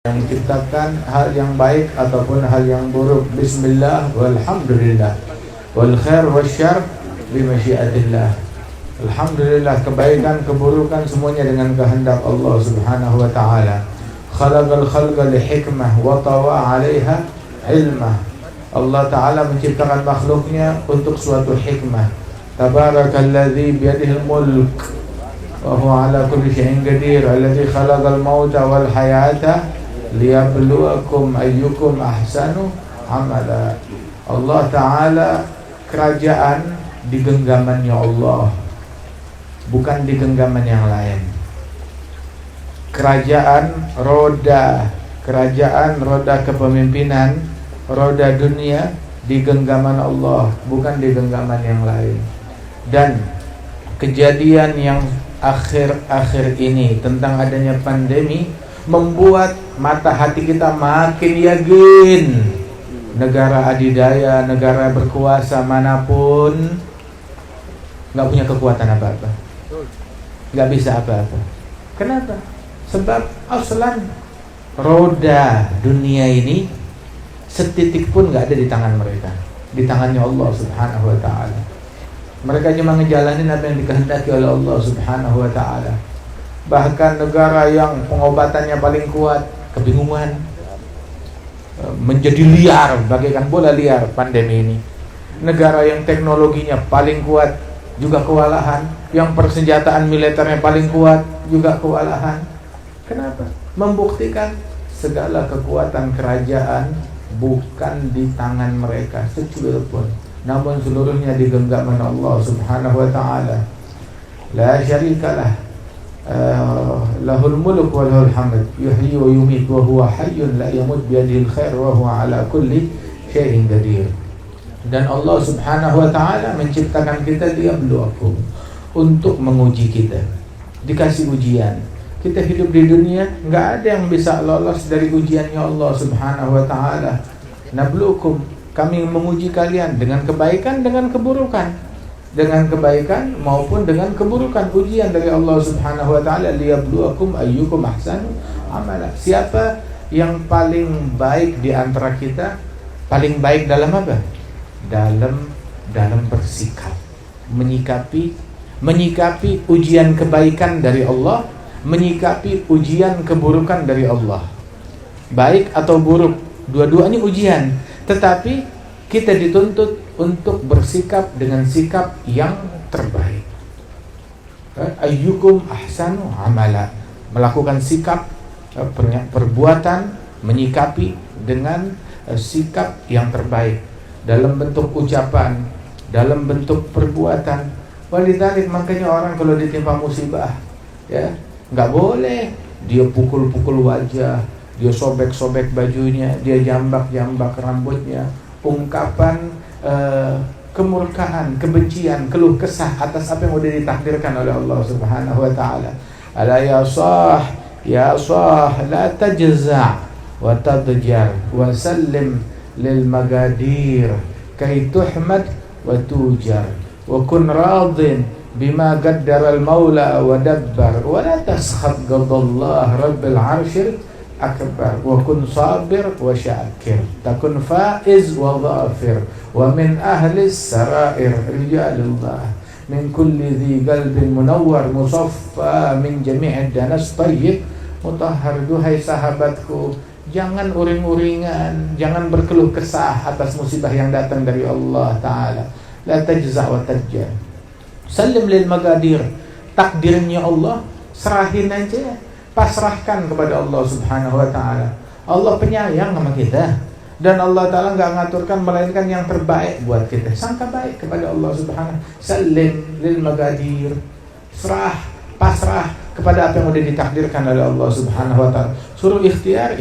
yang menciptakan hal yang baik ataupun hal yang buruk. Bismillah walhamdulillah wal khair wasyarr bimasyiatillah. Alhamdulillah, kebaikan keburukan semuanya dengan kehendak Allah Subhanahu wa taala. Khalaqal khalqa li hikmah wa tawa 'alaiha ilmah. Allah taala menciptakan makhluknya untuk suatu hikmah. Tabarakalladzi biyadihil mulk wa huwa 'ala kulli syai'in qadir. Alladzi khalaqal mauta wal hayata liyabluwakum ayyukum ahsanu amala. Allah Ta'ala kerajaan di genggamannya Allah, bukan di genggaman yang lain. Kerajaan roda kepemimpinan, roda dunia di genggaman Allah, bukan di genggaman yang lain. Dan kejadian yang akhir-akhir ini tentang adanya pandemi membuat mata hati kita makin yakin negara adidaya, negara berkuasa manapun gak punya kekuatan apa-apa, gak bisa apa-apa. Kenapa? Sebab aslan roda dunia ini setitik pun gak ada di tangan mereka, di tangannya Allah Subhanahu wa ta'ala. Mereka cuma ngejalanin apa yang dikehendaki oleh Allah Subhanahu wa ta'ala. Bahkan negara yang pengobatannya paling kuat kebingungan, menjadi liar bagaikan bola liar pandemi ini. Negara yang teknologinya paling kuat juga kewalahan, yang persenjataan militernya paling kuat juga kewalahan. Kenapa? Membuktikan segala kekuatan kerajaan bukan di tangan mereka secuil pun, namun seluruhnya di genggaman Allah Subhanahu wa ta'ala. La syarikalah, lahul mulk wa lahul hamd, yuhyi wa yumiit wa huwa hayyun la yamut biyadihil khair wa huwa ala kulli syai'in qadir. Dan Allah Subhanahu wa ta'ala menciptakan kita liyabluwakum, untuk menguji kita. Dikasih ujian. Kita hidup di dunia, enggak ada yang bisa lolos dari ujiannya Allah Subhanahu wa ta'ala. Nabluukum, kami menguji kalian dengan kebaikan, dengan keburukan. Dengan kebaikan maupun dengan keburukan, ujian dari Allah Subhanahu wa ta'ala. Liyabluwakum ayyukum ahsanu amala. Siapa yang paling baik di antara kita? Paling baik dalam apa? Dalam bersikap, menyikapi ujian kebaikan dari Allah, menyikapi ujian keburukan dari Allah. Baik atau buruk, dua-duanya ujian, tetapi kita dituntut untuk bersikap dengan sikap yang terbaik. Ayyukum ahsanu amala, melakukan sikap, perbuatan, menyikapi dengan sikap yang terbaik dalam bentuk ucapan, dalam bentuk perbuatan. Walidalik, makanya orang kalau ditimpa musibah, ya, nggak boleh dia pukul-pukul wajah, dia sobek-sobek bajunya, dia jambak-jambak rambutnya. Ungkapan kemurkaan, kebencian, keluh kesah atas apa yang sudah ditakdirkan oleh Allah Subhanahu wa ta'ala. Ala ya sah la tajza' wa tadjar wa sallim lil magadir kay tuhmad wa tujar wa kun radin bima qaddara al maula wa dabbar wa la taskhab qadallah rabbil arsyir akbar wa kun sabir wa syakir takun faiz wa dhafir wa min ahli sarair rijalullah min kulli dhi qalbin munawwar musaffa min jami'id danas tayyib mutahhar. Duhai sahabatku, jangan uring-uringan, jangan berkeluh kesah atas musibah yang datang dari Allah Ta'ala. La tajza' wa tajjar, salim lil magadir, takdirnya Allah serahin aja, pasrahkan kepada Allah Subhanahu wa ta'ala. Allah penyayang sama kita, dan Allah Ta'ala gak ngaturkan melainkan yang terbaik buat kita. Sangka baik kepada Allah Subhanahu. Salim lil magadir, pasrah kepada apa yang sudah ditakdirkan oleh Allah Subhanahu wa ta'ala. Suruh ikhtiar,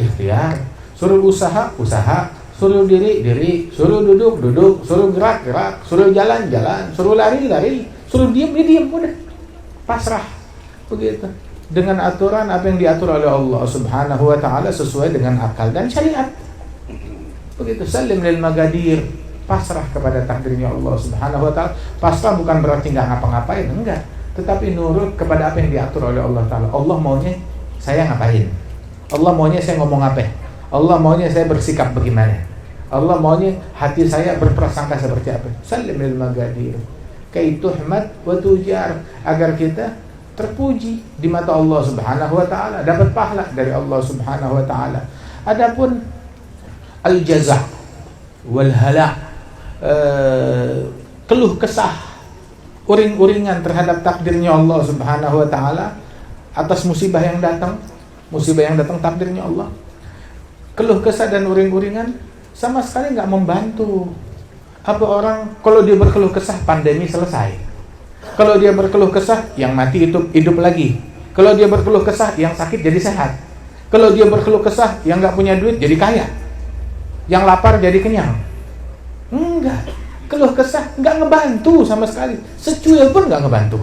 suruh usaha, suruh diri, suruh duduk, suruh gerak, suruh jalan, suruh lari, suruh diam, udah pasrah. Begitu, dengan aturan apa yang diatur oleh Allah Subhanahu wa ta'ala sesuai dengan akal dan syariat. Begitu, salim lil magadir, pasrah kepada takdirnya Allah Subhanahu wa ta'ala. Pasrah bukan berarti nggak ngapa-ngapain, enggak, tetapi nurut kepada apa yang diatur oleh Allah Ta'ala. Allah maunya saya ngapain, Allah maunya saya ngomong apa? Allah maunya saya bersikap bagaimana? Allah maunya hati saya berprasangka seperti apa? Salim lil magadir kai tuhmad wa tujar, agar kita terpuji di mata Allah Subhanahu wa taala, dapat pahala dari Allah Subhanahu wa taala. Adapun al-jaza' wal hala', keluh kesah, uring-uringan terhadap takdirnya Allah Subhanahu wa taala atas musibah yang datang takdirnya Allah. Keluh kesah dan uring-uringan sama sekali nggak membantu. Apa orang kalau dia berkeluh kesah pandemi selesai? Kalau dia berkeluh kesah yang mati itu hidup lagi. Kalau dia berkeluh kesah yang sakit jadi sehat. Kalau dia berkeluh kesah yang nggak punya duit jadi kaya. Yang lapar jadi kenyang. Enggak. Keluh kesah nggak ngebantu sama sekali. Secuil pun nggak ngebantu.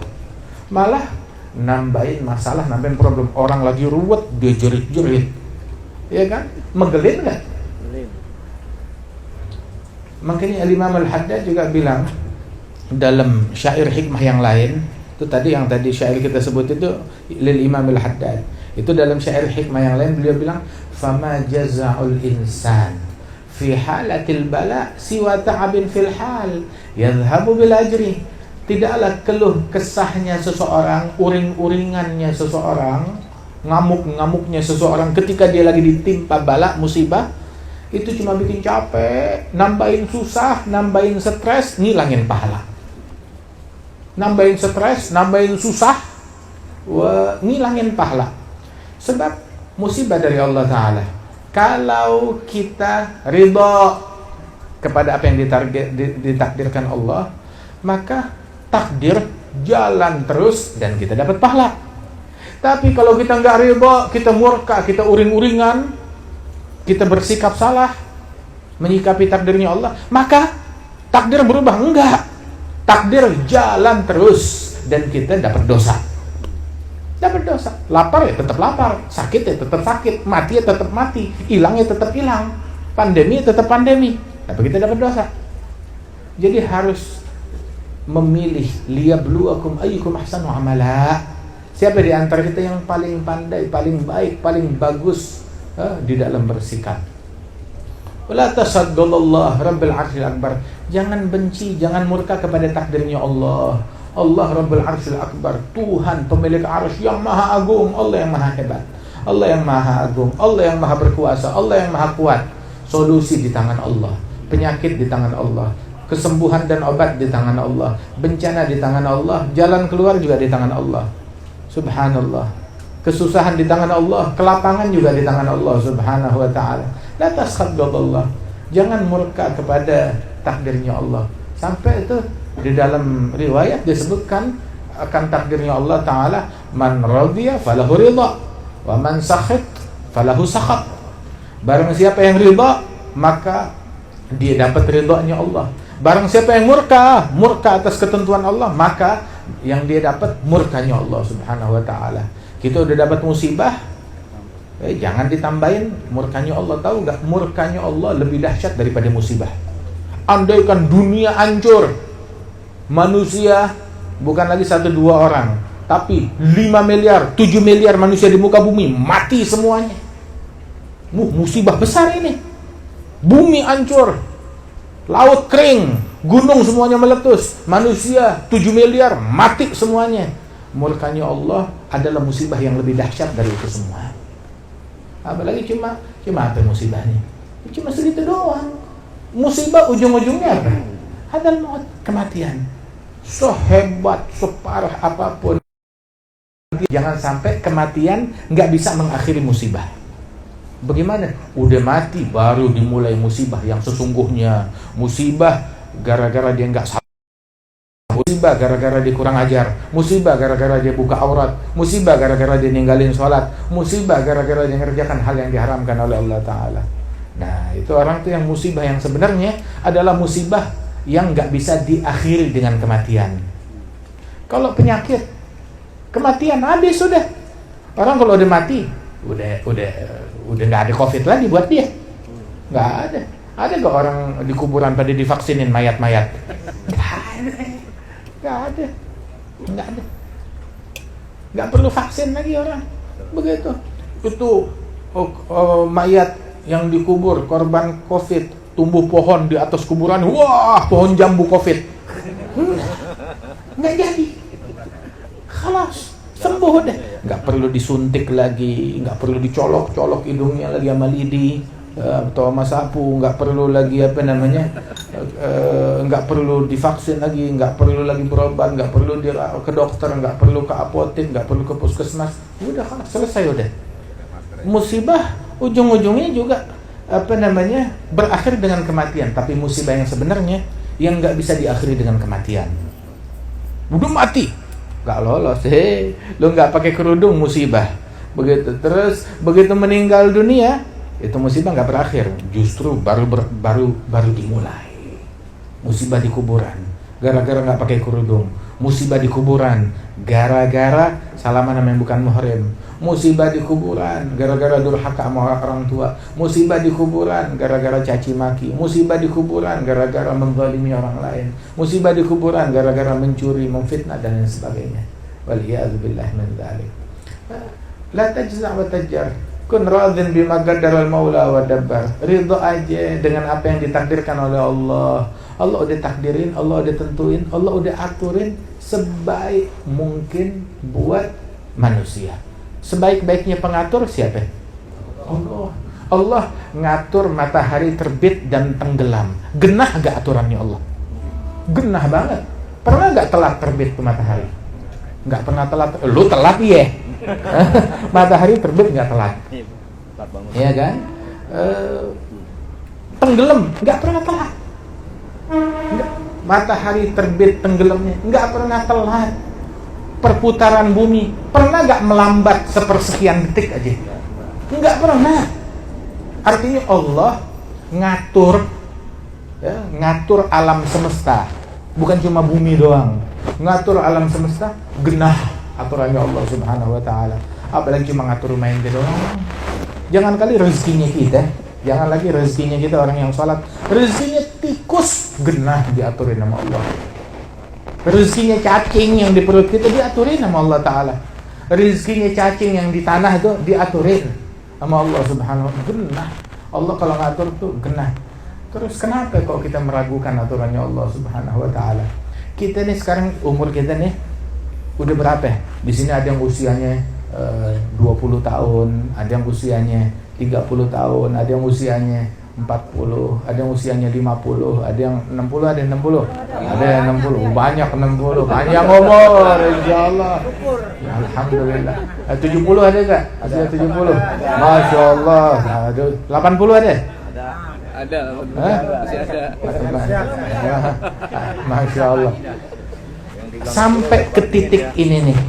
Malah nambahin masalah, nambahin problem. Orang lagi ruwet dia jerit-jerit. Ya kan? Megelin nggak? Makanya Imam Al-Haddad juga bilang dalam syair hikmah yang lain, itu tadi yang tadi syair kita sebut itu lil Imam Al-Haddad. Itu dalam syair hikmah yang lain beliau bilang, "Fama jaza'ul insan fi halatil bala siwa ta'abin fil hal yadhhabu bil ajri." Tidaklah keluh kesahnya seseorang, uring-uringannya seseorang, ngamuk-ngamuknya seseorang ketika dia lagi ditimpa bala, musibah, itu cuma bikin capek, nambahin susah, nambahin stres, ngilangin pahala. Nambahin stres, nambahin susah, ngilangin pahala. Sebab musibah dari Allah Ta'ala. Kalau kita ridha kepada apa yang ditakdirkan Allah, maka takdir jalan terus dan kita dapat pahala. Tapi kalau kita nggak ridha, kita murka, kita uring-uringan, kita bersikap salah menyikapi takdirnya Allah, maka takdir berubah. Enggak, takdir jalan terus dan kita dapat dosa. Dapat dosa. Lapar ya tetap lapar, sakit ya tetap sakit, mati ya tetap mati, hilang ya tetap hilang, pandemi ya tetap pandemi, tapi kita dapat dosa. Jadi harus memilih, liyabluwakum ayyukum ahsanu amala. Siapa di antara kita yang paling pandai, paling baik, paling bagus di dalam bersikap. Wala tasaddallallah rabbil arsyil akbar. Jangan benci, jangan murka kepada takdirnya Allah. Allah rabbul arsyil akbar, Tuhan pemilik arsy yang maha agung, Allah yang maha hebat, Allah yang maha agung, Allah yang maha berkuasa, Allah yang maha kuat. Solusi di tangan Allah, penyakit di tangan Allah, kesembuhan dan obat di tangan Allah, bencana di tangan Allah, jalan keluar juga di tangan Allah. Subhanallah. Kesusahan di tangan Allah, kelapangan juga di tangan Allah Subhanahu wa ta'ala. La taskhadallah. Jangan murka kepada takdirnya Allah. Sampai itu di dalam riwayat disebutkan akan takdirnya Allah Ta'ala, man radiya falahu ridha wa man sakhit falahu sakhat. Barang siapa yang ridha, maka dia dapat ridhanya Allah. Barang siapa yang murka atas ketentuan Allah, maka yang dia dapat murkanya Allah Subhanahu wa ta'ala. Kita udah dapat musibah, jangan ditambahin murkanya Allah. Tahu gak, murkanya Allah lebih dahsyat daripada musibah. Andaikan dunia hancur, manusia bukan lagi 1-2 orang, tapi 5 miliar, 7 miliar manusia di muka bumi mati semuanya. Musibah besar ini. Bumi hancur, laut kering, gunung semuanya meletus, manusia 7 miliar mati semuanya. Murkanya Allah adalah musibah yang lebih dahsyat dari itu semua. Apalagi cuma apa musibahnya? Cuma segitu doang. Musibah ujung-ujungnya apa? Hadal maut, kematian. Sehebat, separah apapun, jangan sampai kematian nggak bisa mengakhiri musibah. Bagaimana? Udah mati baru dimulai musibah yang sesungguhnya. Musibah gara-gara dia nggak sabar, musibah gara-gara dia kurang ajar, musibah gara-gara dia buka aurat, musibah gara-gara dia ninggalin sholat, musibah gara-gara dia ngerjakan hal yang diharamkan oleh Allah Ta'ala. Nah, itu orang tuh yang musibah yang sebenarnya adalah musibah yang nggak bisa diakhiri dengan kematian. Kalau penyakit, kematian habis sudah. Orang kalau udah mati, udah nggak ada COVID lagi buat dia. Nggak ada. Ada nggak orang di kuburan pada divaksinin mayat-mayat? Nggak ada. Nggak perlu vaksin lagi orang. Begitu. Itu mayat yang dikubur korban COVID, tumbuh pohon di atas kuburan, wah pohon jambu COVID. Nggak jadi. Khalas, sembuh deh. Nggak perlu disuntik lagi, nggak perlu dicolok-colok hidungnya lagi sama lidi atau sama sapu, nggak perlu lagi nggak perlu divaksin lagi, nggak perlu lagi berobat, nggak perlu ke dokter, nggak perlu ke apotek, nggak perlu ke puskesmas. Udah kan selesai udah. Musibah ujung-ujungnya juga berakhir dengan kematian, tapi musibah yang sebenarnya yang nggak bisa diakhiri dengan kematian. Udah mati, nggak lolos, lo nggak pakai kerudung musibah. Begitu meninggal dunia, itu musibah nggak berakhir, justru baru dimulai. Musibah di kuburan gara-gara nggak pakai kerudung, musibah di kuburan gara-gara salaman sama yang bukan muhrim, musibah di kuburan gara-gara durhaka sama orang tua, musibah di kuburan gara-gara caci maki, musibah di kuburan gara-gara menzalimi orang lain, musibah di kuburan gara-gara mencuri, memfitnah dan lain sebagainya. Waliyadzubillah min dzalik. La tajza' wa tajjar. Kun radhin bima qaddara al-maula wa dabbar. Ridho aja dengan apa yang ditakdirkan oleh Allah. Allah udah takdirin, Allah udah tentuin, Allah udah aturin sebaik mungkin buat manusia. Sebaik-baiknya pengatur siapa? Allah. Allah ngatur matahari terbit dan tenggelam. Genah gak aturannya Allah? Genah banget. Pernah gak telat terbit ke matahari? Gak pernah telat. Lu telat ya? Matahari terbit nggak telat, ya kan? Tenggelam nggak pernah telat. Matahari terbit tenggelamnya nggak pernah telat. Perputaran bumi pernah nggak melambat sepersekian detik aja? Nggak pernah. Artinya Allah ngatur alam semesta, bukan cuma bumi doang. Ngatur alam semesta genah aturannya Allah Subhanahu wa taala. Apalagi cuma ngatur rumah ente doang. Jangan kali rezekinya kita, jangan lagi rezekinya kita orang yang sholat, rezekinya tikus genah diaturin sama Allah. Rezekinya cacing yang di perut kita diaturin sama Allah taala. Rezekinya cacing yang di tanah itu diaturin sama Allah Subhanahu wa taala. Genah. Allah kalau ngatur tuh genah. Terus kenapa kok kita meragukan aturannya Allah Subhanahu wa taala? Kita nih sekarang umur kita nih udah berapa? Di sini ada yang usianya 20 tahun, ada yang usianya 30 tahun, ada yang usianya 40, ada yang usianya 50, ada yang 60, ada yang 60. Ada yang 60, banyak 60, panjang umur insyaallah. Alhamdulillah. 70 ada enggak? Ada 70. Masyaallah. Ada 80 ada? Ada. Masih ada. Masya Allah. Sampai ke titik ini nih,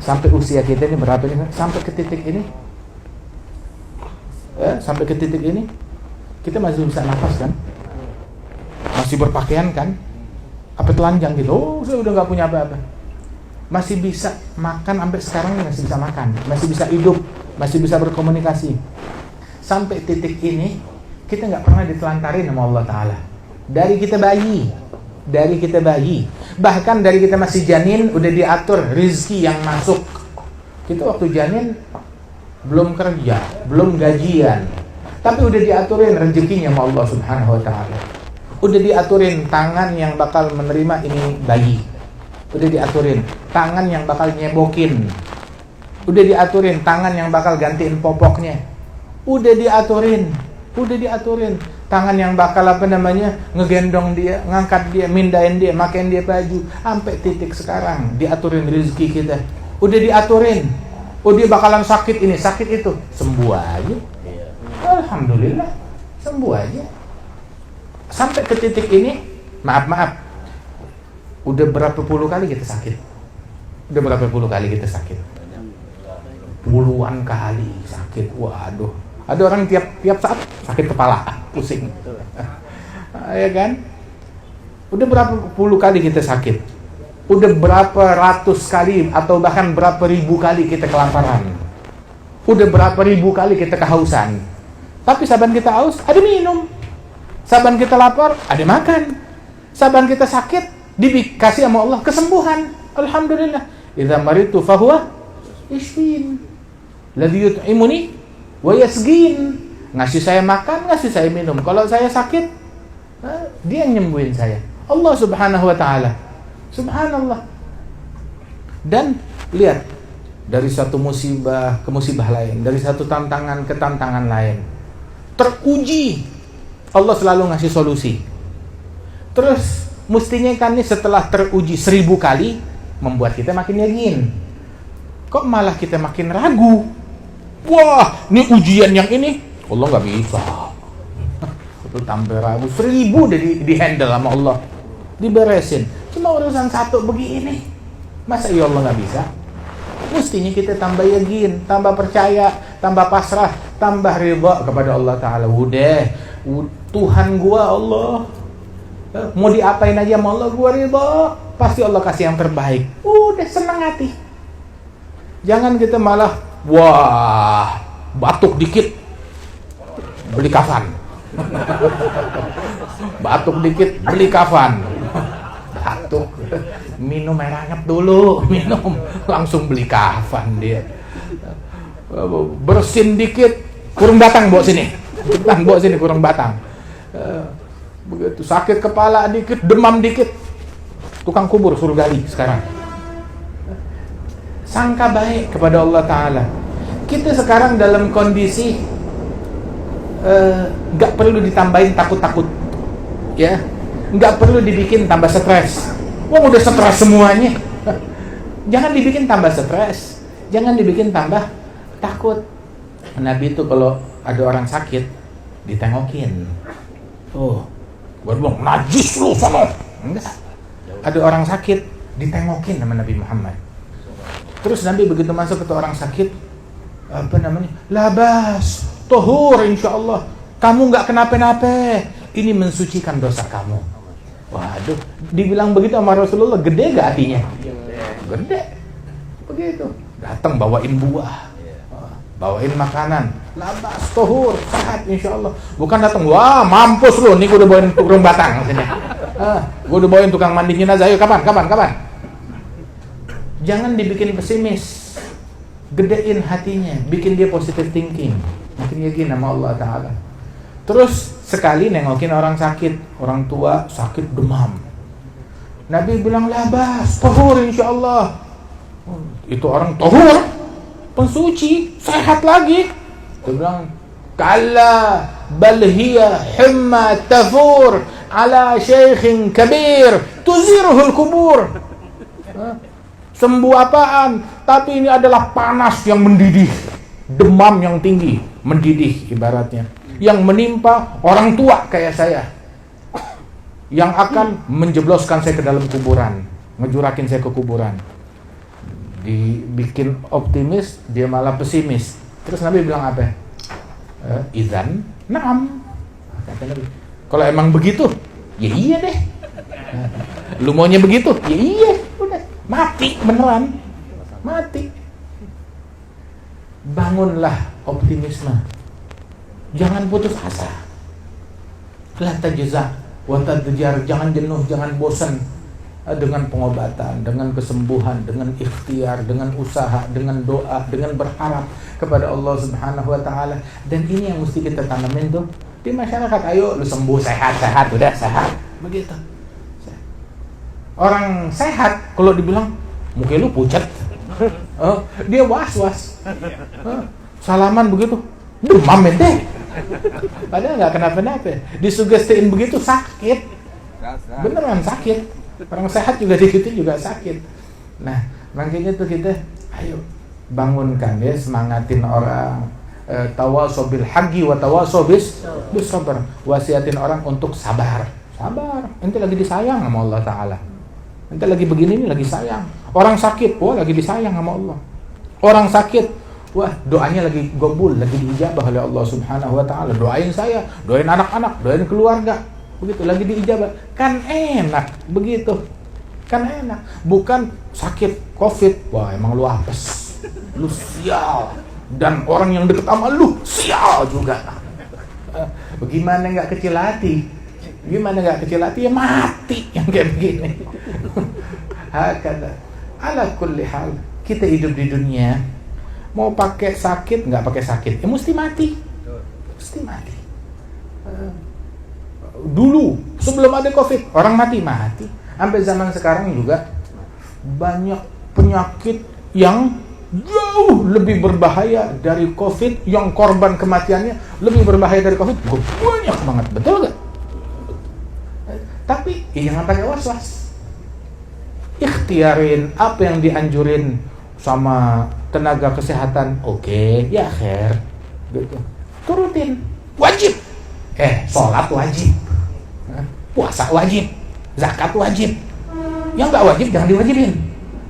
sampai usia kita ini berapa nih? Sampai ke titik ini, sampai ke titik ini, kita masih bisa nafas kan? Masih berpakaian kan? Apa telanjang gitu? Oh, saya udah nggak punya apa-apa. Masih bisa makan sampai sekarang masih bisa makan, masih bisa hidup, masih bisa berkomunikasi. Sampai titik ini kita nggak pernah ditelantarin sama Allah Ta'ala. Dari kita bayi, bahkan dari kita masih janin udah diatur rizki yang masuk. Kita waktu janin belum kerja, belum gajian, tapi udah diaturin rezekinya sama Allah Subhanahu wa Ta'ala. Udah diaturin tangan yang bakal menerima ini bayi, udah diaturin tangan yang bakal nyebokin, udah diaturin tangan yang bakal gantiin popoknya, udah diaturin tangan yang bakal ngegendong dia, ngangkat dia, mindahin dia, makain dia baju. Sampai titik sekarang diaturin rezeki kita, udah diaturin. Oh, dia bakalan sakit ini, sakit itu, sembuh aja. Alhamdulillah, sembuh aja. Sampai ke titik ini, maaf, udah berapa puluh kali kita sakit? Puluhan kali sakit. Waduh, ada orang tiap saat sakit kepala, pusing. Ya kan? Udah berapa puluh kali kita sakit? Udah berapa ratus kali atau bahkan berapa ribu kali kita kelaparan? Udah berapa ribu kali kita kehausan? Tapi saban kita haus, ada minum. Saban kita lapar, ada makan. Saban kita sakit, dikasih sama Allah kesembuhan. Alhamdulillah. Idza maritu fahuwa yashfin. Ladzi yut'imuni wa yasgin, ngasih saya makan, ngasih saya minum. Kalau saya sakit, dia yang nyembuhin saya. Allah Subhanahu wa ta'ala. Subhanallah. Dan lihat, dari satu musibah ke musibah lain, dari satu tantangan ke tantangan lain, teruji, Allah selalu ngasih solusi. Terus mestinya kan nih setelah teruji 1000 kali, membuat kita makin yakin. Kok malah kita makin ragu? Wah, ini ujian yang ini Allah nggak bisa. Itu tambah ragu. 1000 udah di handle sama Allah, diberesin. Cuma urusan satu begini, masa ya Allah nggak bisa? Mestinya kita tambah yakin, tambah percaya, tambah pasrah, tambah ridha kepada Allah Ta'ala. Udah, Tuhan gua Allah, mau diapain aja sama Allah, gua ridha. Pasti Allah kasih yang terbaik. Udah, senang hati. Jangan kita malah, wah, batuk dikit beli kafan. Batuk dikit beli kafan. Batuk, minum air hangat dulu, minum, langsung beli kafan dia. Bersin dikit, kurung batang bawa sini. Cepetan bawa sini kurung batang. Begitu sakit kepala dikit, demam dikit, tukang kubur suruh gali sekarang. Sangka baik kepada Allah Ta'ala. Kita sekarang dalam kondisi gak perlu ditambahin takut-takut, ya, gak perlu dibikin tambah stres. Wah, udah stres semuanya. Jangan dibikin tambah stres, jangan dibikin tambah takut. Nabi itu kalau ada orang sakit ditengokin. Oh, gua bilang najis lu sana. Enggak. Ada orang sakit ditengokin sama Nabi Muhammad. Terus Nabi begitu masuk ke orang sakit, apa namanya? Labas, tohur insyaallah. Kamu nggak kenapa-napa. Ini mensucikan dosa kamu. Waduh, dibilang begitu sama Rasulullah, gede gak hatinya? Gede. Begitu. Datang bawain buah, bawain makanan. Labas, tohur, sehat insyaallah. Bukan datang, wah mampus lu, nih gue udah bawain kurung batang sini. Gue udah bawain tukang mandi jenazah. Ayo kapan? Jangan dibikin pesimis, gedein hatinya, bikin dia positive thinking, makin yakin sama Allah Ta'ala. Terus sekali nengokin orang sakit, orang tua sakit demam. Nabi bilang labas, tohur insyaallah. Itu orang tohur, pensuci, sehat lagi. Dia bilang kalla bal hiya himma tafur ala syaikhin kabir tuziruhul kubur. Sembuh apaan? Tapi ini adalah panas yang mendidih, demam yang tinggi, mendidih ibaratnya, yang menimpa orang tua kayak saya, yang akan menjebloskan saya ke dalam kuburan, ngejurakin saya ke kuburan. Dibikin optimis, dia malah pesimis. Terus Nabi bilang apa? Idzan, na'am. Kata Nabi, kalau emang begitu, ya iya deh. Lu maunya begitu? Ya iya, udah. Mati beneran, mati. Bangunlah optimisme, jangan putus asa. La tajza wa tadjar, jangan jenuh, jangan bosan dengan pengobatan, dengan kesembuhan, dengan ikhtiar, dengan usaha, dengan doa, dengan berharap kepada Allah Subhanahu wa Ta'ala. Dan ini yang mesti kita tanamin tuh di masyarakat. Ayo lu sembuh, sehat, udah sehat, begitu. Orang sehat kalau dibilang muka lu pucat, dia was-was, salaman begitu, demam ente, padahal nggak kenapa-napa. Disugestiin begitu sakit, beneran sakit. Orang sehat juga dikitin juga sakit. Nah, makanya tuh kita, ayo bangunkan ya, semangatin orang, tawasaw bil haqqi wa tawasaw bis sabr, wasiatin orang untuk sabar. Ente lagi disayang sama Allah Ta'ala. Nanti lagi begini nih, lagi sayang. Orang sakit, wah lagi disayang sama Allah. Orang sakit, wah doanya lagi gobul, lagi diijabah oleh Allah Subhanahu wa Ta'ala. Doain saya, doain anak-anak, doain keluarga. Begitu, lagi diijabah. Kan enak, begitu. Kan enak. Bukan sakit, COVID, wah emang lu apes, lu sial. Dan orang yang deket sama lu, sial juga. Bagaimana gak kecil hati? Gimana gak kecil hati, ya mati yang kayak begini. Hakada ala kulli hal, kita hidup di dunia Mau pakai sakit, nggak pakai sakit, mesti mati. Mesti mati. Dulu sebelum ada COVID orang mati. Sampai zaman sekarang juga banyak penyakit yang jauh lebih berbahaya dari COVID, yang korban kematiannya lebih berbahaya dari COVID. Banyak banget, betul gak? Tapi jangan pakai was-was. Ikhtiarin apa yang dianjurin sama tenaga kesehatan. Oke, ya khair. Gitu. Turutin. Wajib. Sholat wajib. Puasa wajib. Zakat wajib. Yang nggak wajib jangan diwajibin.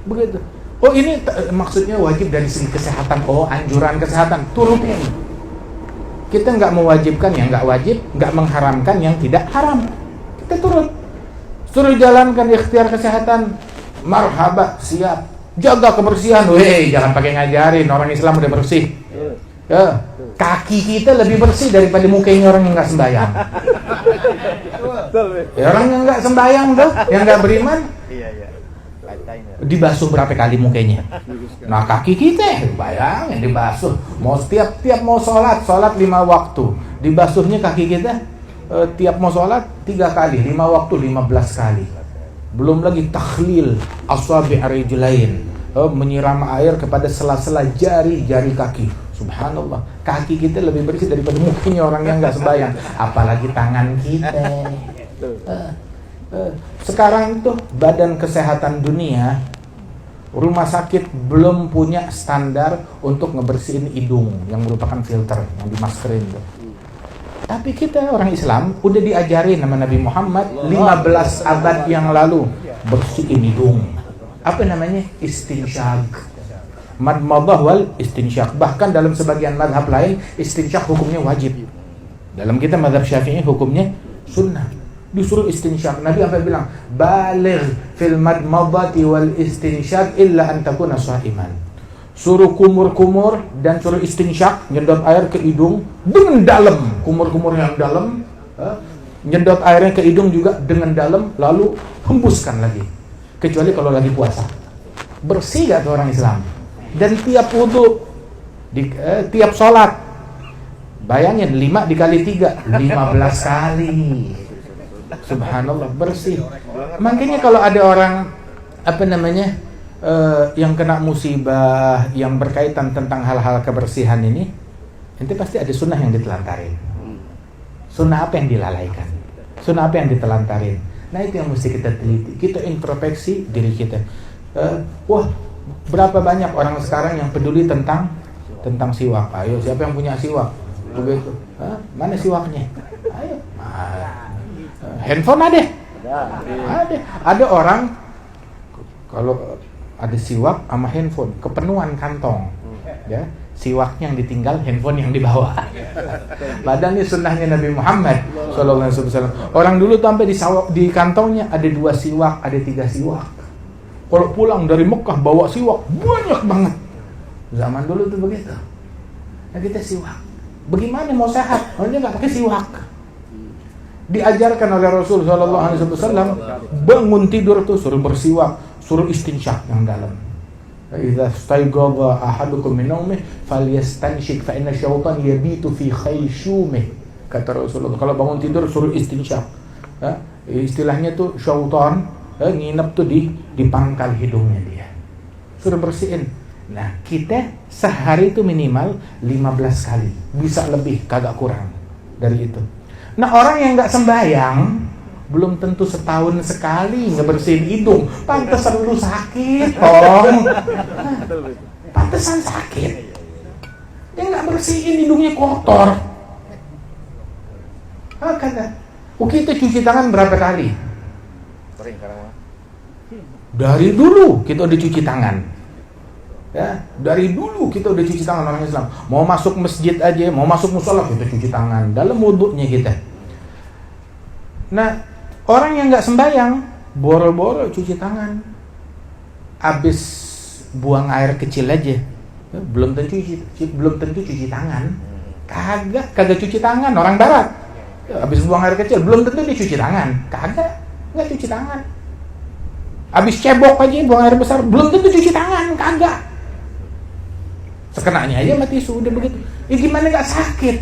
Begitu. Oh ini maksudnya wajib dari segi kesehatan. Oh anjuran kesehatan. Turutin. Kita nggak mewajibkan yang nggak wajib, nggak mengharamkan yang tidak haram. Kita turut. Suruh jalankan ikhtiar kesehatan. Marhaba, siap. Jaga kebersihan. Jangan pakai ngajarin orang Islam udah bersih. Ya, kaki kita lebih bersih daripada mukanya orang yang nggak sembahyang. Orang yang nggak sembahyang tuh, yang nggak beriman, dibasuh berapa kali mukanya. Nah kaki kita, bayangin dibasuh. Mau tiap mau sholat 5 waktu, dibasuhnya kaki kita. Tiap mau sholat 3 kali, 5 waktu 15 kali. Belum lagi takhlil asabi' rijlain, menyiram air kepada sela-sela jari-jari kaki. Subhanallah, kaki kita lebih bersih daripada mukanya orang yang nggak sembahyang. Apalagi tangan kita. Sekarang itu Badan Kesehatan Dunia, rumah sakit belum punya standar untuk ngebersihin hidung yang merupakan filter yang dimaskerin tuh. Tapi kita orang Islam udah diajarin sama Nabi Muhammad 15 abad yang lalu bersihin hidung. Apa namanya? Istinsyaq. Madmadah wal istinsyaq. Bahkan dalam sebagian madhab lain istinsyaq hukumnya wajib. Dalam kita madhab Syafi'i hukumnya sunnah. Disuruh istinsyaq. Nabi apa bilang? Baligh fil madmadati wal istinsyaq illa an takuna sha'iman. Suruh kumur-kumur dan suruh istinsyaq, nyedot air ke hidung dengan dalam, kumur-kumur yang dalam, nyedot airnya ke hidung juga dengan dalam, lalu hembuskan lagi. Kecuali kalau lagi puasa. Bersih gak tuh orang Islam? Dan tiap wudu, tiap sholat, bayangin 5 dikali 3, 15 kali. Subhanallah, bersih. Makanya kalau ada orang yang kena musibah yang berkaitan tentang hal-hal kebersihan ini, nanti pasti ada sunnah yang ditelantarin. Sunnah apa yang dilalaikan? Sunnah apa yang ditelantarin? Nah itu yang mesti kita teliti. Kita introspeksi diri kita. Berapa banyak orang sekarang yang peduli tentang siwak? Ayo, siapa yang punya siwak? Begitu. Mana siwaknya? Ayo. Handphone ada? Ada orang kalau ada siwak sama handphone, kepenuhan kantong, ya, siwaknya yang ditinggal, handphone yang dibawa. Padahal ini sunnahnya Nabi Muhammad SAW. Orang dulu tuh sampai di kantongnya ada 2 siwak, ada 3 siwak. Kalau pulang dari Mekah bawa siwak banyak banget. Zaman dulu tuh begitu. Nah kita siwak. Bagaimana mau sehat? Dia nggak pakai siwak. Diajarkan oleh Rasul SAW, bangun tidur tuh suruh bersiwak, suruh istinsyaq yang dalam. Idza staiqadha ahadukum min nawmihi falyastanshik fa inna syaitan yabitu fi khayshumih. Kata Rasulullah, kalau bangun tidur suruh istinsyaq. Istilahnya tuh syaitan nginep tuh di pangkal hidungnya dia. Suruh bersihin. Nah, kita sehari itu minimal 15 kali. Bisa lebih, kagak kurang dari itu. Nah, orang yang enggak sembahyang belum tentu setahun sekali ngebersihin hidung. Pantesan lu sakit, Tong. Pantesan sakit. Dia nggak bersihin hidungnya kotor. Kata, kita cuci tangan berapa kali? Dari dulu kita udah cuci tangan. Ya, dari dulu kita udah cuci tangan orang Islam. Mau masuk masjid aja, mau masuk musola kita cuci tangan. Dalam wudunya kita. Nah, orang yang nggak sembahyang, boro-boro cuci tangan. Abis buang air kecil aja, belum tentu cuci tangan. Kagak cuci tangan orang Barat. Abis buang air kecil, belum tentu dia cuci tangan. Nggak cuci tangan. Abis cebok aja buang air besar, belum tentu cuci tangan. Kagak. Sekenanya aja mati tisu, udah begitu. Gimana nggak sakit?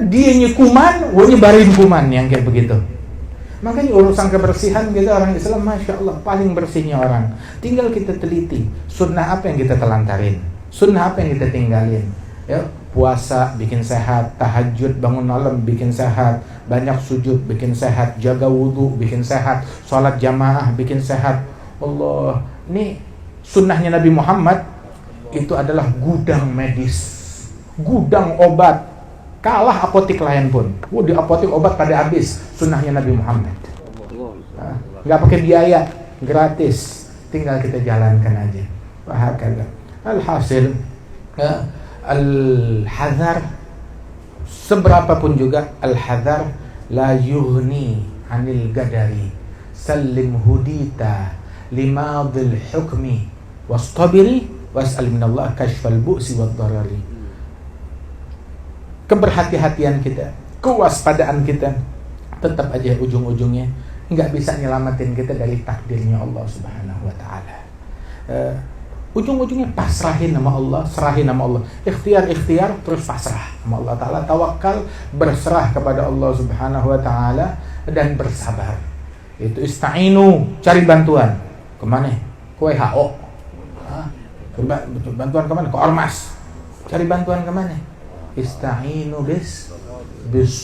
Dia kuman, nyebarin kuman yang kayak begitu. Makanya urusan kebersihan kita orang Islam, Masya Allah, paling bersihnya orang. Tinggal kita teliti, sunnah apa yang kita telantarin, sunnah apa yang kita tinggalin. Ya, puasa bikin sehat, tahajud bangun malam bikin sehat, banyak sujud bikin sehat, jaga wudhu bikin sehat, sholat jamaah bikin sehat. Allah, ini sunnahnya Nabi Muhammad itu adalah gudang medis, gudang obat. Kalah apotik lain pun. Di apotik obat pada habis. Sunnahnya Nabi Muhammad. Nggak pakai biaya, gratis. Tinggal kita jalankan aja. Wahakala. Alhasil, al-hadar, seberapapun juga al-hadar la yughni anil gadari. Sallim hudita limadil hukmi wastabiri was'al minallah kashfal bu'si wad darari. Keberhati-hatian kita, kewaspadaan kita, tetap aja ujung-ujungnya nggak bisa nyelamatin kita dari takdirnya Allah Subhanahu wa Ta'ala. Ujung-ujungnya pasrahin nama Allah, serahin nama Allah, ikhtiar terus pasrah sama Allah Ta'ala, tawakal, berserah kepada Allah Subhanahu wa Ta'ala, dan bersabar. Itu ista'inu, cari bantuan kemana? Ke WHO, bantuan kemana? Ke Ormas, cari bantuan kemana? Ista'inu bis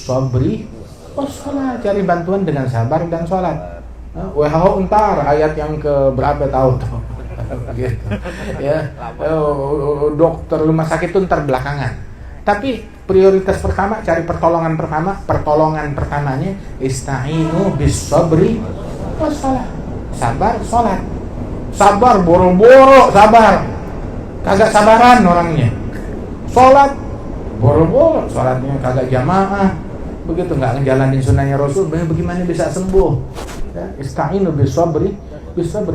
sabri wassalah, cari bantuan dengan sabar dan sholat. WHO entar ayat yang ke berapa tahu tuh gitu. Ya, dokter rumah sakit itu entar belakangan. Tapi prioritas pertama cari pertolongan pertamanya ista'inu bis sabri wassalah, sabar sholat. Sabar boro-boro, sabar kagak sabaran orangnya. Sholat boro-boro, sholatnya kagak jamaah, begitu nggak ngejalanin sunnahnya Rasul, bagaimana bisa sembuh? Ya, ista'inu bisabri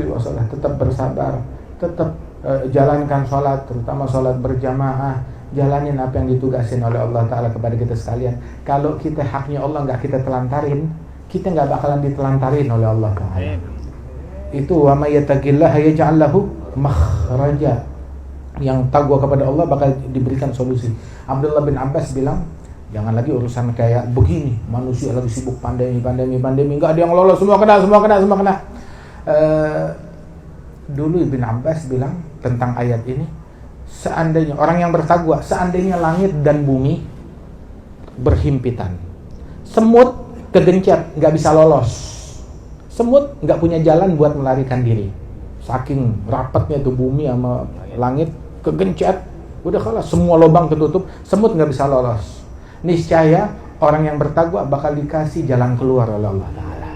wassalah, tetap bersabar, tetap jalankan sholat, terutama sholat berjamaah, jalanin apa yang ditugasin oleh Allah Ta'ala kepada kita sekalian. Kalau kita haknya Allah nggak kita telantarin, kita nggak bakalan ditelantarin oleh Allah Ta'ala. Itu wa may yattaqillaha yaj'al lahu makhraja. Yang takwa kepada Allah bakal diberikan solusi. Abdullah bin Abbas bilang, jangan lagi urusan kayak begini, manusia lagi sibuk pandemi, nggak ada yang lolos, semua kena. Dulu Ibn Abbas bilang tentang ayat ini, seandainya orang yang bertakwa, seandainya langit dan bumi berhimpitan, semut kegencet nggak bisa lolos, semut nggak punya jalan buat melarikan diri, saking rapatnya tuh bumi sama langit, kegencet, udah kalah, semua lubang ketutup, semut nggak bisa lolos. Niscaya orang yang bertakwa bakal dikasih jalan keluar oleh Allah Ta'ala.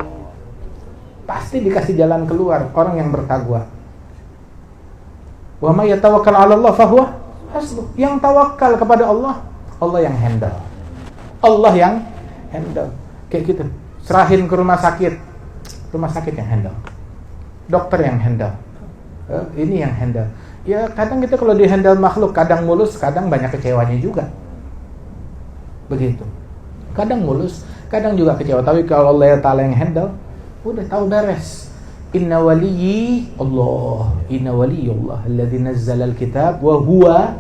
Pasti dikasih jalan keluar orang yang bertakwa. Wa may yatawakkal 'ala Allah fahuwa hasbuh. Yang tawakal kepada Allah, Allah yang handle. Kayak gitu. Serahin ke rumah sakit yang handle. Dokter yang handle. Ini yang handle. Ya kadang kita kalau di handle makhluk, kadang mulus, kadang banyak kecewanya juga. Begitu. Kadang mulus, kadang juga kecewa. Tapi kalau Allah Ta'ala yang handle, udah tahu beres. Inna waliyyi Allah alladzi nazzala al-kitab wa huwa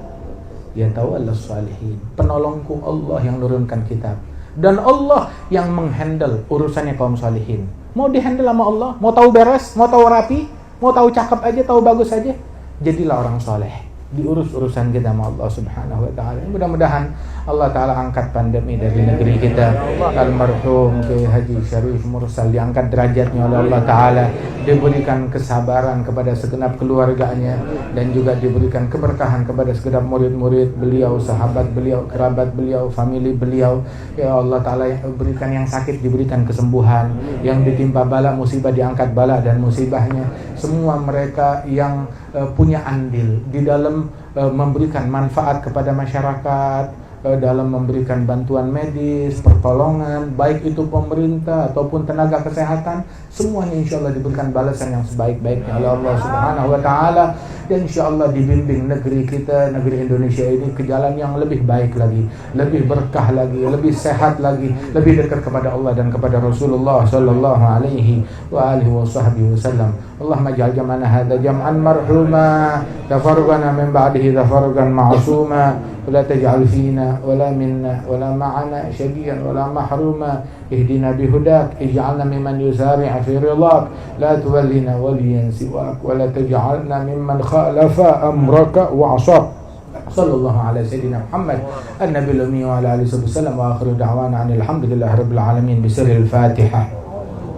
yatawallas salihin. Penolongku Allah yang nurunkan kitab, dan Allah yang menghandle urusannya kaum salihin. Mau dihandle sama Allah, mau tahu beres, mau tahu rapi, mau tahu cakep aja, tahu bagus aja, jadilah orang soleh, diurus urusan kita sama Allah Subhanahu wa Ta'ala. Mudah-mudahan Allah Ta'ala angkat pandemi dari negeri kita. Almarhum Kiai Haji Syarif Mursal diangkat derajatnya oleh Allah Ta'ala, diberikan kesabaran kepada segenap keluarganya, dan juga diberikan keberkahan kepada segenap murid-murid beliau, sahabat beliau, kerabat beliau, famili beliau. Ya Allah Ta'ala, yang berikan yang sakit diberikan kesembuhan, yang ditimpa bala musibah diangkat bala dan musibahnya. Semua mereka yang punya andil di dalam memberikan manfaat kepada masyarakat, dalam memberikan bantuan medis, pertolongan, baik itu pemerintah ataupun tenaga kesehatan, semuanya insya Allah diberikan balasan yang sebaik-baiknya oleh Allah Subhanahu wa Ta'ala, dan insya Allah dibimbing negeri kita, negeri Indonesia ini ke jalan yang lebih baik lagi, lebih berkah lagi, lebih sehat lagi, lebih dekat kepada Allah dan kepada Rasulullah sallallahu alaihi wa alihi wasallam. Allahumma ij'al jam'ana hadza jam'an marhuma, tafarraqana min ba'dihi tafarruqan ma'suma. ولا تجعل فينا ولا منا ولا معنا شقيا ولا محروما. اهدنا بهداك، اجعلنا ممن يسارع في رضاك، لا تولنا وليا سواك، ولا تجعلنا ممن خالف أمرك وعصاك. صلى الله على سيدنا محمد النبي الأمي وعلى آله وصحبه وسلم، وآخر دعوانا عن الحمد لله رب العالمين بسر الفاتحة.